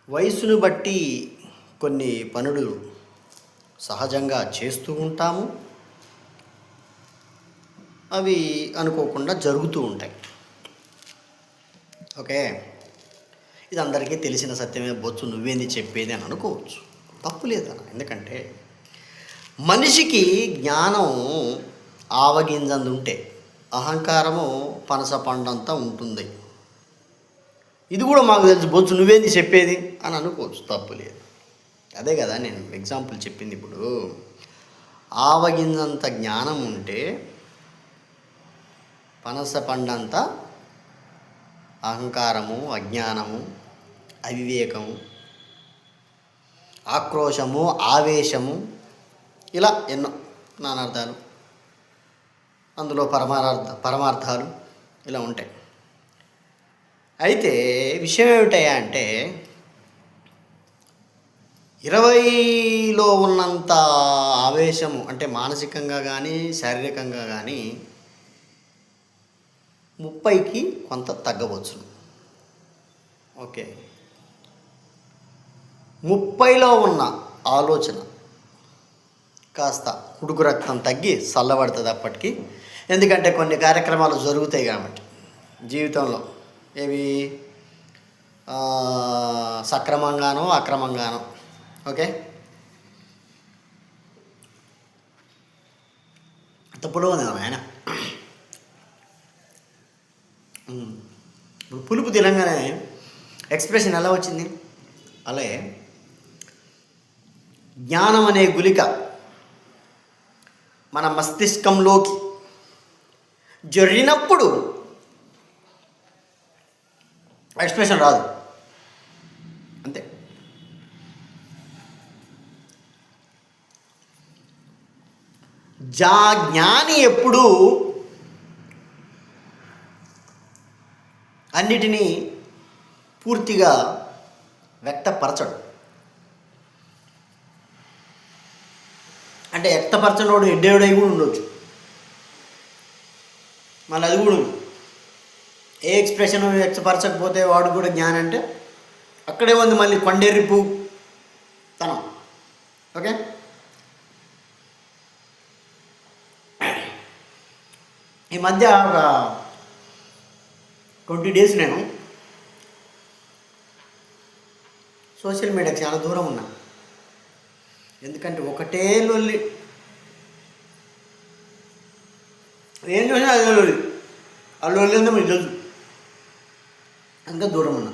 వయసును బట్టి కొన్ని పనులు సహజంగా చేస్తూ ఉంటాము. అవి అనుకోకుండా జరుగుతూ ఉంటాయి. ఓకే. ఇది అందరికీ తెలిసిన సత్యమే, బొచ్చు నువ్వేంది చెప్పేది అని అనుకోవచ్చు. తప్పు లేదన్న. ఎందుకంటే మనిషికి జ్ఞానం ఆవగింజంత ఉంటే అహంకారము పనస పండంతా ఉంటుంది. ఇది కూడా మాకు తెలుసు, బొచ్చు నువ్వేంది చెప్పేది అని అనుకోవచ్చు. తప్పు లేదు. అదే కదా నేను ఎగ్జాంపుల్ చెప్పింది. ఇప్పుడు ఆవగింజంత జ్ఞానం ఉంటే పనస పండంత అహంకారము, అజ్ఞానము, అవివేకము, ఆక్రోశము, ఆవేశము, ఇలా ఎన్నో నానార్థాలు, అందులో పరమార్థాలు ఇలా ఉంటాయి. అయితే విషయం ఏమిటయ్యా అంటే 20లో ఉన్నంత ఆవేశము, అంటే మానసికంగా కానీ శారీరకంగా కానీ 30కి కొంత తగ్గవచ్చును. ఓకే. 30లో ఉన్న ఆలోచన కాస్త ఉడుకు రక్తం తగ్గి చల్లబడుతుంది అప్పటికి. ఎందుకంటే కొన్ని కార్యక్రమాలు జరుగుతాయి కాబట్టి జీవితంలో, ఏవి సక్రమంగానో అక్రమంగానో. ఓకే. తప్పులో ఉంది ఆయన. పులుపు తినంగానే ఎక్స్ప్రెషన్ ఎలా వచ్చింది? అలాగే జ్ఞానం అనే గుళిక మన మస్తిష్కంలోకి జరిగినప్పుడు ఎక్స్ప్రెషన్ రాదు, అంతే. జ్ఞాని ఎప్పుడూ అన్నిటినీ పూర్తిగా వ్యక్తపరచడు. అంటే వ్యక్తపరచనోడు ఎడ్డేవుడై కూడా ఉండొచ్చు, మళ్ళీ అది కూడా ఏ ఎక్స్ప్రెషన్ వ్యక్తపరచకపోతే వాడు కూడా జ్ఞానం అంటే అక్కడే ఉంది మళ్ళీ కొండెరిపు తనం. ఓకే. ఈ మధ్య ఒక 20 days నేను సోషల్ మీడియాకి చాలా దూరం ఉన్నా. ఎందుకంటే ఒకటే లొల్లి, ఏం చూసినా అదే లొల్లి. ఆ లొల్లి అంతా మీకు తెలుసు, అందుకే దూరం ఉన్నా.